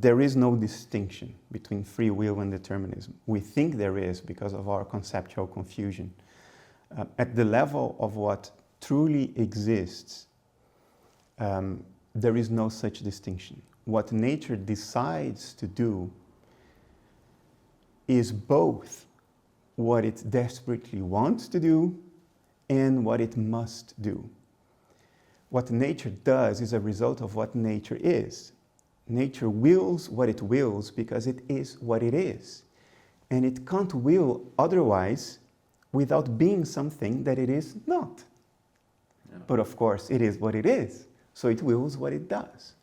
there is no distinction between free will and determinism. We think there is because of our conceptual confusion. At the level of what truly exists, there is no such distinction. What nature decides to do is both what it desperately wants to do and what it must do. What nature does is a result of what nature is. Nature wills what it wills because it is what it is. And it can't will otherwise without being something that it is not. Yeah. But of course, it is what it is, so it wills what it does.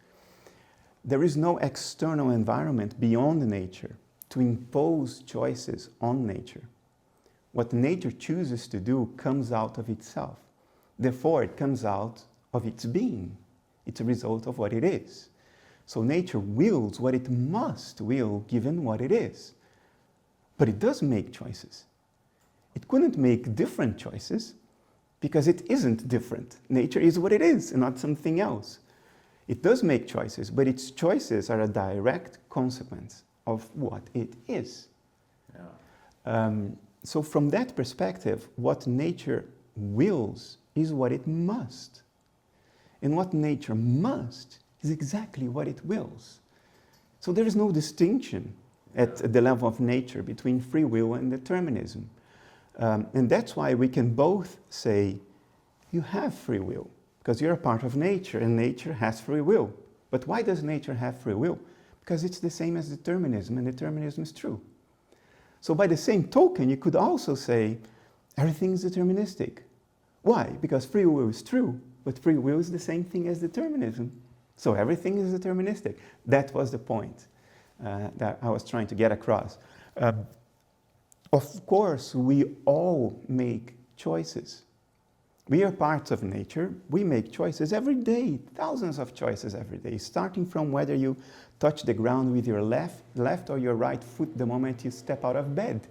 There is no external environment beyond nature to impose choices on nature. What nature chooses to do comes out of itself. Therefore, it comes out of its being. It's a result of what it is. So nature wills what it must will given what it is. But it does make choices. It couldn't make different choices because it isn't different. Nature is what it is and not something else. It does make choices, but its choices are a direct consequence of what it is. Yeah. So from that perspective, what nature wills is what it must. And what nature must is exactly what it wills. So there is no distinction at the level of nature between free will and determinism. And that's why we can both say, you have free will, because you're a part of nature, and nature has free will. But why does nature have free will? Because it's the same as determinism, and determinism is true. So by the same token, you could also say, everything is deterministic. Why? Because free will is true, but free will is the same thing as determinism. So everything is deterministic. That was the point that I was trying to get across. Of course, we all make choices. We are parts of nature. We make choices every day, thousands of choices every day, starting from whether you touch the ground with your left or your right foot the moment you step out of bed.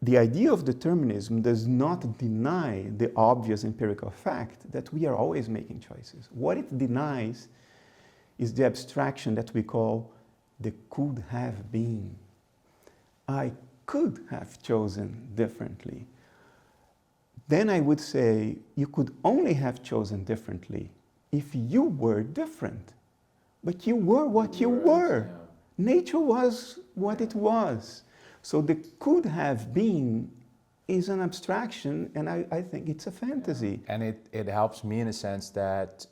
The idea of determinism does not deny the obvious empirical fact that we are always making choices. What it denies is the abstraction that we call the could have been. I could have chosen differently. Then I would say you could only have chosen differently if you were different. But you were what you were. Yeah. Nature was what it was. So the could have been is an abstraction, and I think it's a fantasy. And it helps me in a sense that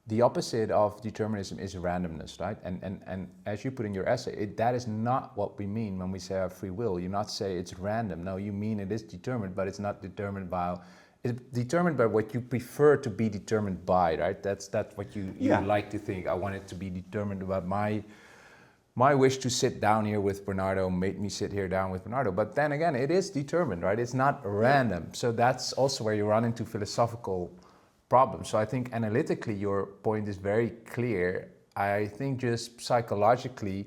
the opposite of determinism is randomness, right? And as you put in your essay, that is not what we mean when we say our free will. You not say it's random. No, you mean it is determined, but it's not determined by. It's determined by what you prefer to be determined by, right? That's what you like to think. I want it to be determined about my wish to sit down here with Bernardo made me sit here down with Bernardo. But then again, it is determined, right? It's not random. So that's also where you run into philosophical problems. So I think analytically your point is very clear. I think just psychologically,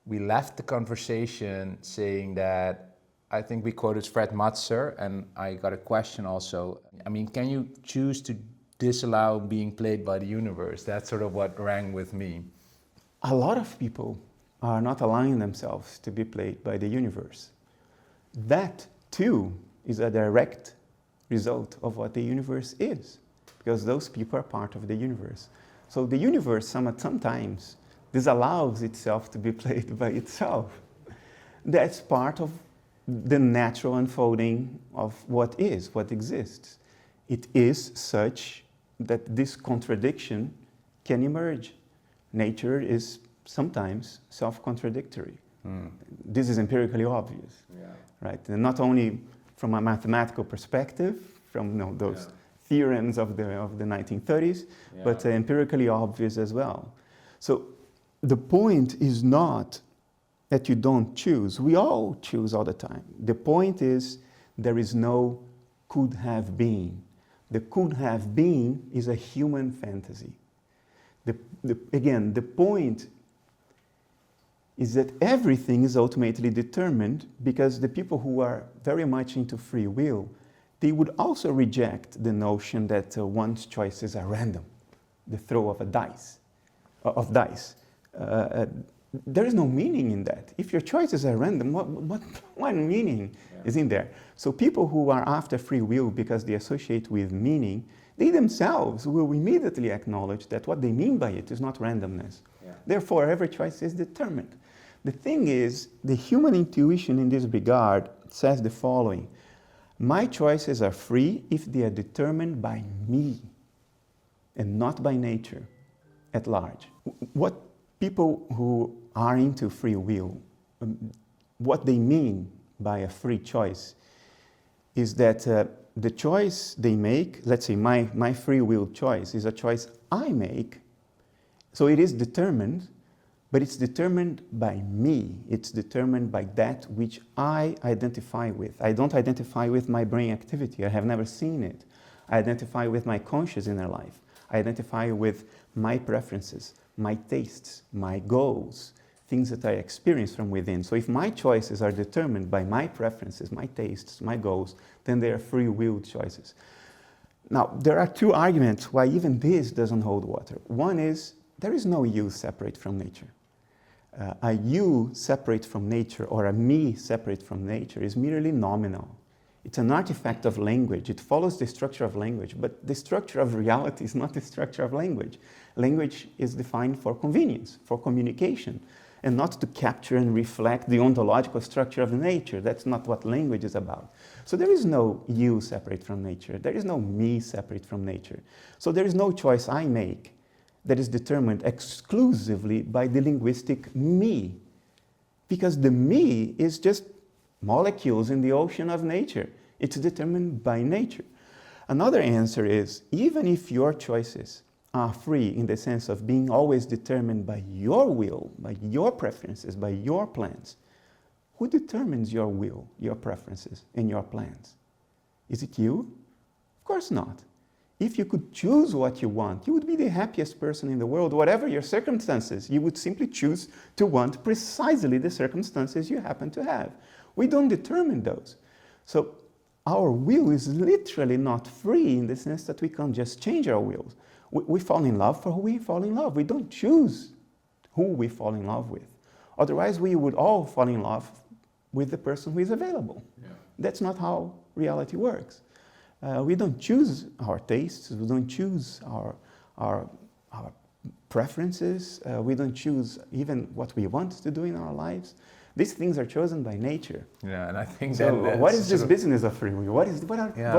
we left the conversation saying that, I think we quoted Fred Matzer, and I got a question also. I mean, can you choose to disallow being played by the universe? That's sort of what rang with me. A lot of people are not allowing themselves to be played by the universe. That, too, is a direct result of what the universe is, because those people are part of the universe. So the universe sometimes disallows itself to be played by itself. That's part of the natural unfolding of what is, what exists. It is such that this contradiction can emerge. Nature is sometimes self-contradictory. This is empirically obvious, right? And not only from a mathematical perspective, from those theorems of the 1930s, but empirically obvious as well. So the point is not that you don't choose. We all choose all the time. The point is there is no could have been. The could have been is a human fantasy. Again, the point is that everything is ultimately determined, because the people who are very much into free will, they would also reject the notion that one's choices are random, the throw of a dice. of dice. There is no meaning in that. If your choices are random, what meaning is in there? So people who are after free will because they associate with meaning, they themselves will immediately acknowledge that what they mean by it is not randomness. Yeah. Therefore, every choice is determined. The thing is, the human intuition in this regard says the following: my choices are free if they are determined by me and not by nature at large. What people who are into free will, what they mean by a free choice is that the choice they make, let's say my free will choice is a choice I make, so it is determined, but it's determined by me. It's determined by that which I identify with. I don't identify with my brain activity. I have never seen it. I identify with my conscious inner life. I identify with my preferences, my tastes, my goals, things that I experience from within. So if my choices are determined by my preferences, my tastes, my goals, then they are free will choices. Now, there are two arguments why even this doesn't hold water. One is, there is no you separate from nature. A you separate from nature or a me separate from nature is merely nominal. It's an artifact of language. It follows the structure of language, but the structure of reality is not the structure of language. Language is defined for convenience, for communication, and not to capture and reflect the ontological structure of nature. That's not what language is about. So there is no you separate from nature. There is no me separate from nature. So there is no choice I make that is determined exclusively by the linguistic me, because the me is just molecules in the ocean of nature. It's determined by nature. Another answer is, even if your choices are free in the sense of being always determined by your will, by your preferences, by your plans, who determines your will, your preferences, and your plans? Is it you? Of course not. If you could choose what you want, you would be the happiest person in the world. Whatever your circumstances, you would simply choose to want precisely the circumstances you happen to have. We don't determine those. So our will is literally not free in the sense that we can't just change our wills. We fall in love for who we fall in love. We don't choose who we fall in love with. Otherwise, we would all fall in love with the person who is available. Yeah. That's not how reality works. We don't choose our tastes. We don't choose our preferences. We don't choose even what we want to do in our lives. These things are chosen by nature. Yeah, and I think so. What is this business of free will? What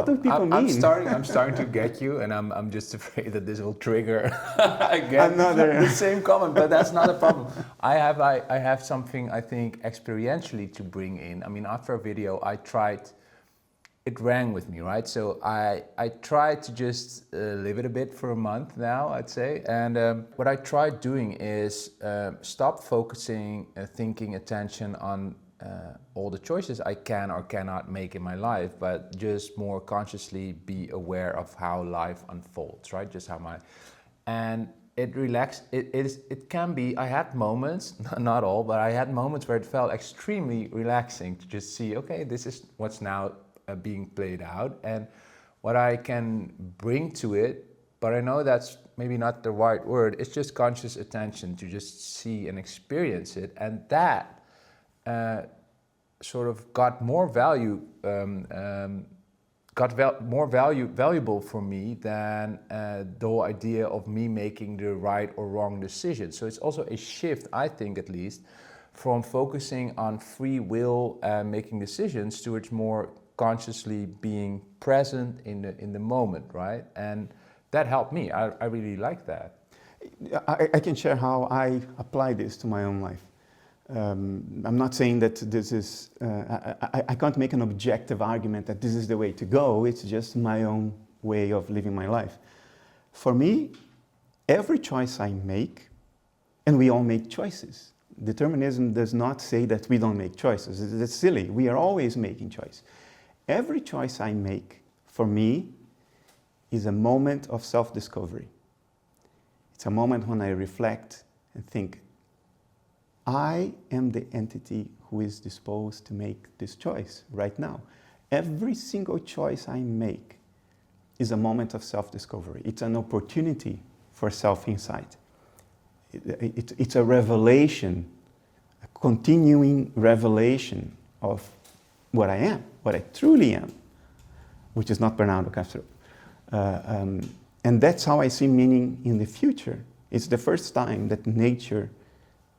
do people mean? I'm starting to get you, and I'm just afraid that this will trigger again the same comment. But that's not a problem. I have something I think experientially to bring in. I mean, after a video, I tried. It rang with me, right? So I tried to just live it a bit for a month now, I'd say. And what I tried doing is stop focusing thinking attention on all the choices I can or cannot make in my life, but just more consciously be aware of how life unfolds, right? Just how and it relaxed. It can be, I had moments, not all, but I had moments where it felt extremely relaxing to just see, okay, this is what's now being played out and what I can bring to it, but I know that's maybe not the right word. It's just conscious attention to just see and experience it, and that sort of got more value, valuable for me than the whole idea of me making the right or wrong decision. So it's also a shift, I think at least, from focusing on free will and making decisions towards more consciously being present in the moment, right? And that helped me. I really like that. I can share how I apply this to my own life. I'm not saying that this is, I can't make an objective argument that this is the way to go. It's just my own way of living my life. For me, every choice I make, and we all make choices. Determinism does not say that we don't make choices. It's silly. We are always making choices. Every choice I make, for me, is a moment of self-discovery. It's a moment when I reflect and think, I am the entity who is disposed to make this choice right now. Every single choice I make is a moment of self-discovery. It's an opportunity for self-insight. it's a revelation, a continuing revelation of what I am, what I truly am, which is not Bernardo Kastrup. And that's how I see meaning in the future. It's the first time that nature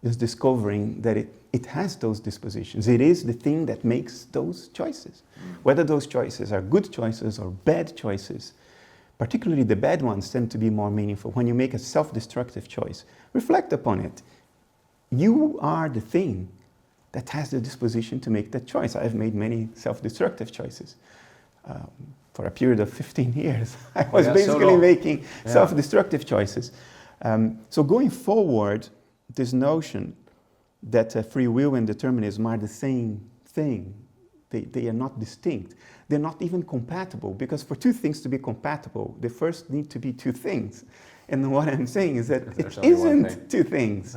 is discovering that it has those dispositions. It is the thing that makes those choices. Whether those choices are good choices or bad choices, particularly the bad ones tend to be more meaningful. When you make a self-destructive choice, reflect upon it. You are the thing that has the disposition to make that choice. I've made many self-destructive choices. For a period of 15 years, I was basically making self-destructive choices. So going forward, this notion that free will and determinism are the same thing, they are not distinct. They're not even compatible, because for two things to be compatible, they first need to be two things. And what I'm saying is that it isn't two things.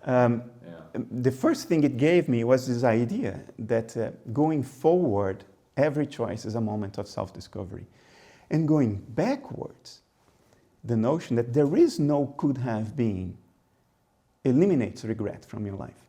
The first thing it gave me was this idea that going forward, every choice is a moment of self-discovery. And going backwards, the notion that there is no could have been eliminates regret from your life.